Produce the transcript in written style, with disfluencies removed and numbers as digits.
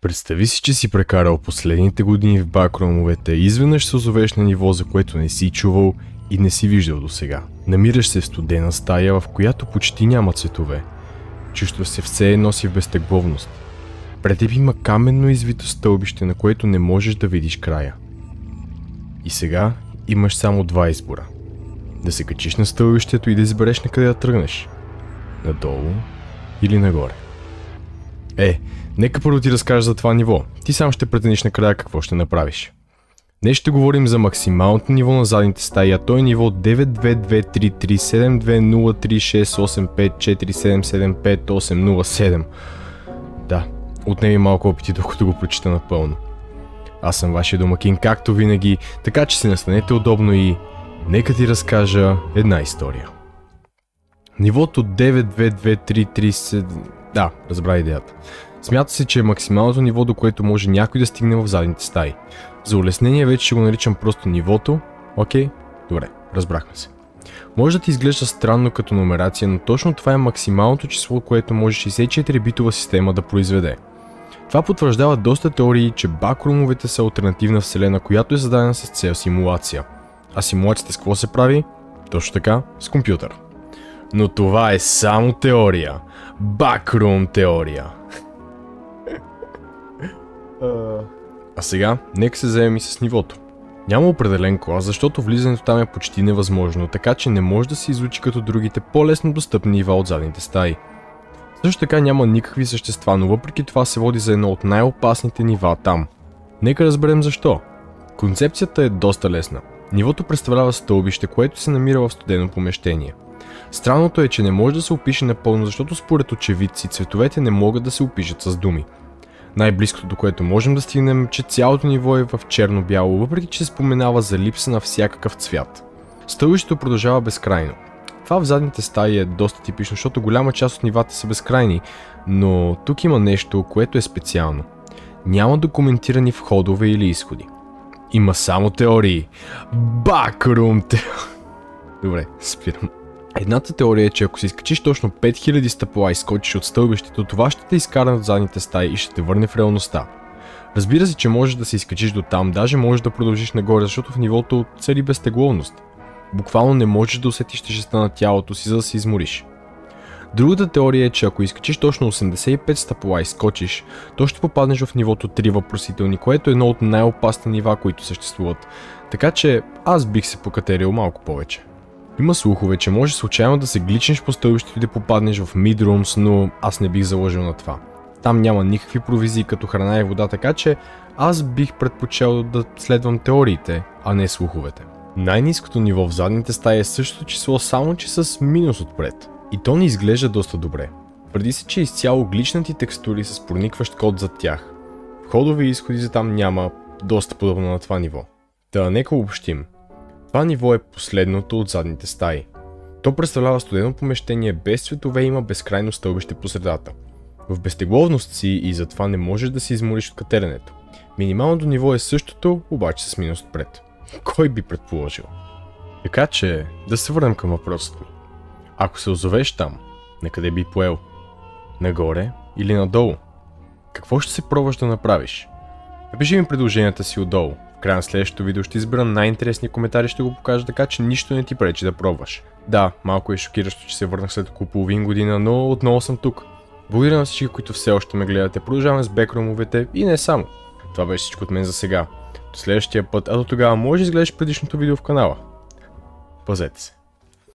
Представи си, че си прекарал последните години в бакрумовете и изведнъж се озовеш на ниво, за което не си чувал и не си виждал досега. Намираш се в студена стая, в която почти няма цветове. Чувстваш се все едно си в безтегловност. Пред теб има каменно извито стълбище, на което не можеш да видиш края. И сега имаш само два избора. Да се качиш на стълбището и да избереш на къде да тръгнеш. Надолу или нагоре. Нека първо ти разкажа за това ниво. Ти сам ще прецениш накрая какво ще направиш. Днес ще говорим за максималното ниво на задните стаи, а то е ниво 9223372036854775807. Да, отнеми малко опити, докато го прочита напълно. Аз съм вашия домакин, както винаги, така че се настанете удобно и нека ти разкажа една история. Нивото 92233... Да, разбра идеята. Смята се, че е максималното ниво, до което може някой да стигне в задните стаи. За улеснение вече ще го наричам просто нивото. Окей? Добре, разбрахме се. Може да ти изглежда странно като номерация, но точно това е максималното число, което може 64-битова система да произведе. Това потвърждава доста теории, че бакрумовете са алтернативна вселена, която е зададена с цел симулация. А симулацията с какво се прави? Точно така, с компютър. Но това е само теория. Бакрум теория. А сега, нека се заемем и с нивото. Няма определен клас, защото влизането там е почти невъзможно, така че не може да се изучи като другите по-лесно достъпни нива от задните стаи. Също така няма никакви същества, но въпреки това се води за едно от най-опасните нива там. Нека разберем защо. Концепцията е доста лесна. Нивото представлява стълбище, което се намира в студено помещение. Странното е, че не може да се опише напълно, защото според очевидци цветовете не могат да се опишат с думи. Най-близкото до което можем да стигнем, че цялото ниво е в черно-бяло, въпреки че се споменава за липса на всякакъв цвят. Стълбището продължава безкрайно. Това в задните стаи е доста типично, защото голяма част от нивата са безкрайни, но тук има нещо, което е специално. Няма документирани входове или изходи. Има само теории. Бакрум теории. Добре, спирам. Едната теория е, че ако се изкачиш точно 5000 стъпала и скочиш от стълбището, това ще те изкара от задните стаи и ще те върне в реалността. Разбира се, че можеш да се изкачиш до там, даже можеш да продължиш нагоре, защото в нивото цари безтегловност. Буквално не можеш да усетиш тежестта на тялото си, за да се измориш. Другата теория е, че ако изкачиш точно 85 стъпала и скочиш, то ще попаднеш в нивото 3 въпросителни, което е едно от най-опасните нива, които съществуват. Така че аз бих се покатерил малко повече. Има слухове, че може случайно да се гличнеш по стълбището и да попаднеш в Midrooms, но аз не бих заложил на това. Там няма никакви провизии като храна и вода, така че аз бих предпочел да следвам теориите, а не слуховете. Най-ниското ниво в задните стаи е същото число, само че с минус отпред. И то не изглежда доста добре. Твърди се, че изцяло гличнати текстури с проникващ код зад тях. Входове и изходи за там няма, доста подобно на това ниво. Та нека обобщим. Това ниво е последното от задните стаи. То представлява студено помещение без цветове и има безкрайно стълбище по средата. В безтегловност си и затова не можеш да се измориш от катеренето. Минималното ниво е същото, обаче с минус отпред. Кой би предположил? Така че, да се върнем към въпросът ми. Ако се озовеш там, на къде би поел? Нагоре или надолу? Какво ще се пробваш да направиш? Напиши ми предложенията си отдолу. В края на следващото видео ще избера най-интересния коментар и ще го покажа, така че нищо не ти пречи да пробваш. Да, малко е шокиращо, че се върнах след около половин година, но отново съм тук. Благодаря на всички, които все още ме гледате. Продължаваме с бекрумовете и не само. Това беше всичко от мен за сега. До следващия път, а до тогава може да изгледаш предишното видео в канала. Пазете се.